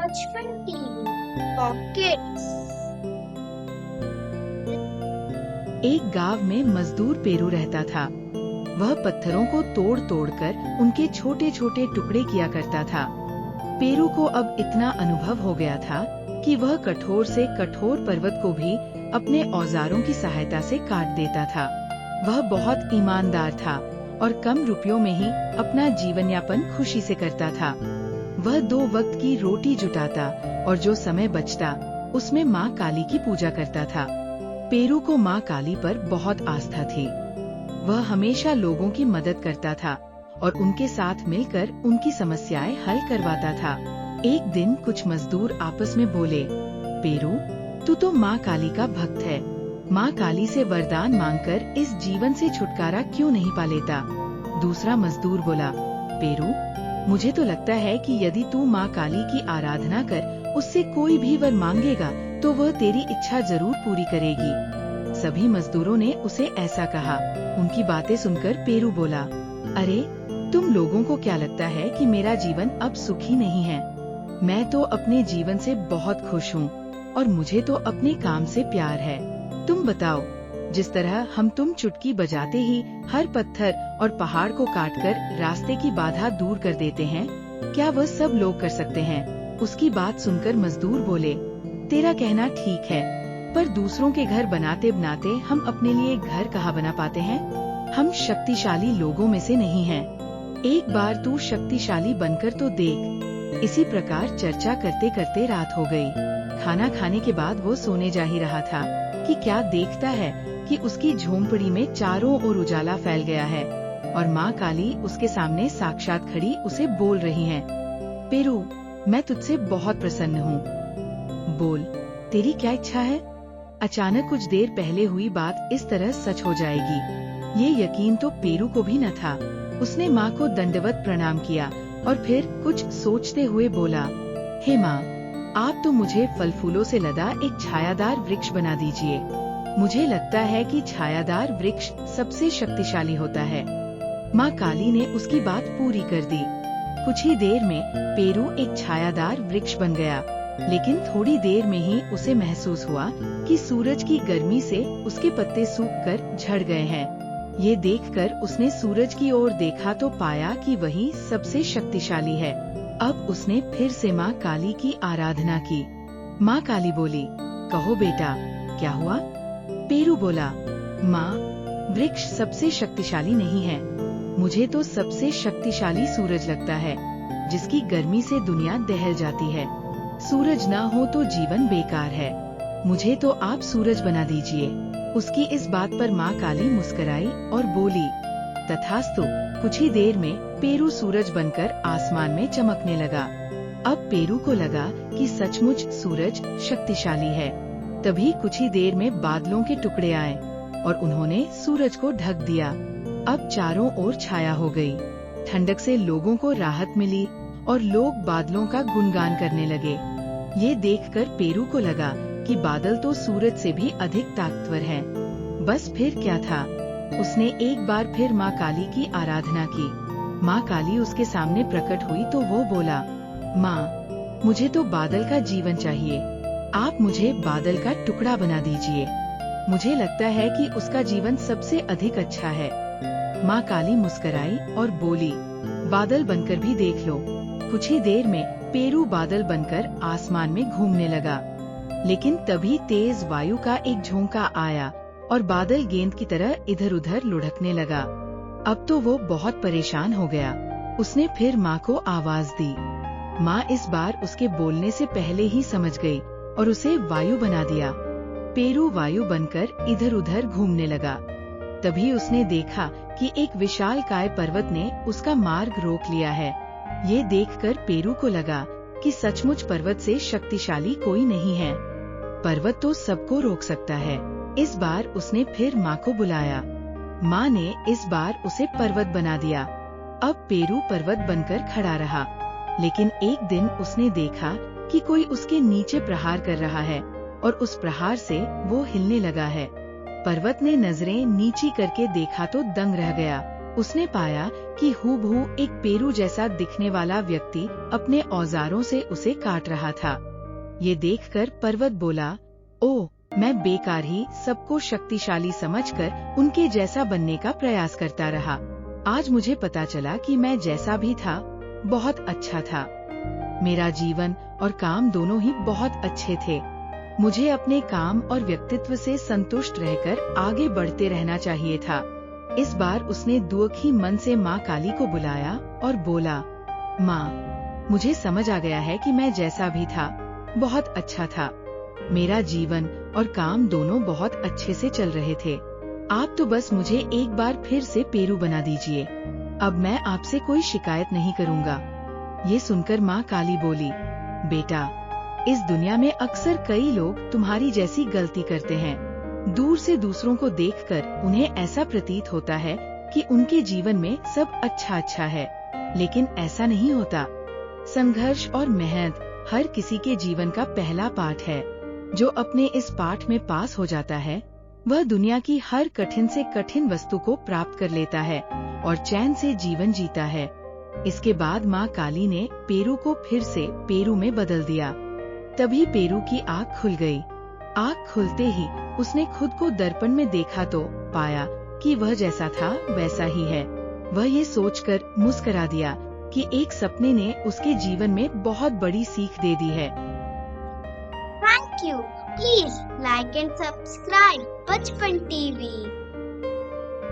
बचपन TV pockets. एक गांव में मजदूर पेरू रहता था। वह पत्थरों को तोड़ तोड़ कर उनके छोटे छोटे टुकड़े किया करता था। पेरू को अब इतना अनुभव हो गया था कि वह कठोर से कठोर पर्वत को भी अपने औजारों की सहायता से काट देता था। वह बहुत ईमानदार था और कम रुपयों में ही अपना जीवन यापन खुशी से करता था। वह 2 वक्त की रोटी जुटाता और जो समय बचता उसमें माँ काली की पूजा करता था। पेरू को माँ काली पर बहुत आस्था थी। वह हमेशा लोगों की मदद करता था और उनके साथ मिलकर उनकी समस्याएं हल करवाता था। एक दिन कुछ मजदूर आपस में बोले, पेरू, तू तो माँ काली का भक्त है। माँ काली से वरदान मांगकर इस जीवन से छुटकारा क्यों नहीं पा लेता? दूसरा मजदूर बोला, पेरू, मुझे तो लगता है कि यदि तू माँ काली की आराधना कर उससे कोई भी वर मांगेगा तो वह तेरी इच्छा जरूर पूरी करेगी। सभी मजदूरों ने उसे ऐसा कहा। उनकी बातें सुनकर पेरू बोला, अरे, तुम लोगों को क्या लगता है कि मेरा जीवन अब सुखी नहीं है? मैं तो अपने जीवन से बहुत खुश हूँ और मुझे तो अपने काम से प्यार है। तुम बताओ, जिस तरह हम तुम चुटकी बजाते ही हर पत्थर और पहाड़ को काटकर रास्ते की बाधा दूर कर देते हैं, क्या वह सब लोग कर सकते हैं? उसकी बात सुनकर मजदूर बोले, तेरा कहना ठीक है, पर दूसरों के घर बनाते बनाते हम अपने लिए घर कहाँ बना पाते हैं? हम शक्तिशाली लोगों में से नहीं हैं। एक बार तू शक्तिशाली बनकर तो देख। इसी प्रकार चर्चा करते करते रात हो गई। खाना खाने के बाद वो सोने जा ही रहा था कि क्या देखता है कि उसकी झोंपड़ी में चारों ओर उजाला फैल गया है और माँ काली उसके सामने साक्षात खड़ी उसे बोल रही है, पेरू, मैं तुझसे बहुत प्रसन्न हूँ। बोल, तेरी क्या इच्छा है? अचानक कुछ देर पहले हुई बात इस तरह सच हो जाएगी, ये यकीन तो पेरू को भी न था। उसने माँ को दंडवत प्रणाम किया और फिर कुछ सोचते हुए बोला, हे माँ, आप तो मुझे फल फूलों से लदा एक छायादार वृक्ष बना दीजिए। मुझे लगता है कि छायादार वृक्ष सबसे शक्तिशाली होता है। माँ काली ने उसकी बात पूरी कर दी। कुछ ही देर में पेरू एक छायादार वृक्ष बन गया, लेकिन थोड़ी देर में ही उसे महसूस हुआ कि सूरज की गर्मी से उसके पत्ते सूखकर झड़ गए हैं। ये देखकर उसने सूरज की ओर देखा तो पाया कि वही सबसे शक्तिशाली है। अब उसने फिर से माँ काली की आराधना की। माँ काली बोली, कहो बेटा, क्या हुआ? पेरू बोला, माँ, वृक्ष सबसे शक्तिशाली नहीं है। मुझे तो सबसे शक्तिशाली सूरज लगता है, जिसकी गर्मी से दुनिया दहल जाती है। सूरज ना हो तो जीवन बेकार है। मुझे तो आप सूरज बना दीजिए। उसकी इस बात पर माँ काली मुस्कुराई और बोली, तथास्तु। कुछ ही देर में पेरू सूरज बनकर आसमान में चमकने लगा। अब पेरू को लगा कि सचमुच सूरज शक्तिशाली है। तभी कुछ ही देर में बादलों के टुकड़े आए और उन्होंने सूरज को ढक दिया। अब चारों ओर छाया हो गई। ठंडक से लोगों को राहत मिली और लोग बादलों का गुणगान करने लगे। ये देखकर पेरू को लगा कि बादल तो सूरज से भी अधिक ताकतवर हैं। बस फिर क्या था, उसने एक बार फिर माँ काली की आराधना की। माँ काली उसके सामने प्रकट हुई तो वो बोला, माँ, मुझे तो बादल का जीवन चाहिए। आप मुझे बादल का टुकड़ा बना दीजिए। मुझे लगता है कि उसका जीवन सबसे अधिक अच्छा है। माँ काली मुस्कुराई और बोली, बादल बनकर भी देख लो। कुछ ही देर में पेरू बादल बनकर आसमान में घूमने लगा, लेकिन तभी तेज वायु का एक झोंका आया और बादल गेंद की तरह इधर उधर लुढ़कने लगा। अब तो वो बहुत परेशान हो गया। उसने फिर माँ को आवाज दी। माँ इस बार उसके बोलने से पहले ही समझ गई और उसे वायु बना दिया। पेरू वायु बनकर इधर उधर घूमने लगा। तभी उसने देखा कि एक विशालकाय पर्वत ने उसका मार्ग रोक लिया है। ये देखकर पेरू को लगा कि सचमुच पर्वत से शक्तिशाली कोई नहीं है। पर्वत तो सबको रोक सकता है। इस बार उसने फिर माँ को बुलाया। माँ ने इस बार उसे पर्वत बना दिया। अब पेरू पर्वत बनकर खड़ा रहा, लेकिन एक दिन उसने देखा कि कोई उसके नीचे प्रहार कर रहा है और उस प्रहार से वो हिलने लगा है। पर्वत ने नजरें नीची करके देखा तो दंग रह गया। उसने पाया कि हूबहू एक पेरू जैसा दिखने वाला व्यक्ति अपने औजारों से उसे काट रहा था। ये देखकर पर्वत बोला, ओह, मैं बेकार ही सबको शक्तिशाली समझकर उनके जैसा बनने का प्रयास करता रहा। आज मुझे पता चला कि मैं जैसा भी था बहुत अच्छा था। मेरा जीवन और काम दोनों ही बहुत अच्छे थे। मुझे अपने काम और व्यक्तित्व से संतुष्ट रहकर आगे बढ़ते रहना चाहिए था। इस बार उसने दुखी मन से माँ काली को बुलाया और बोला, माँ, मुझे समझ आ गया है कि मैं जैसा भी था बहुत अच्छा था। मेरा जीवन और काम दोनों बहुत अच्छे से चल रहे थे। आप तो बस मुझे एक बार फिर से पेरू बना दीजिए। अब मैं आपसे कोई शिकायत नहीं करूँगा। ये सुनकर माँ काली बोली, बेटा, इस दुनिया में अक्सर कई लोग तुम्हारी जैसी गलती करते हैं। दूर से दूसरों को देखकर उन्हें ऐसा प्रतीत होता है कि उनके जीवन में सब अच्छा अच्छा है, लेकिन ऐसा नहीं होता। संघर्ष और मेहनत हर किसी के जीवन का पहला पाठ है। जो अपने इस पाठ में पास हो जाता है, वह दुनिया की हर कठिन से कठिन वस्तु को प्राप्त कर लेता है और चैन से जीवन जीता है। इसके बाद माँ काली ने पेरू को फिर से पेरू में बदल दिया। तभी पेरू की आँख खुल गई। आँख खुलते ही उसने खुद को दर्पण में देखा तो पाया कि वह जैसा था वैसा ही है। वह ये सोचकर मुस्कुरा दिया कि एक सपने ने उसके जीवन में बहुत बड़ी सीख दे दी है। Thank you. Please like and subscribe Bachpan TV.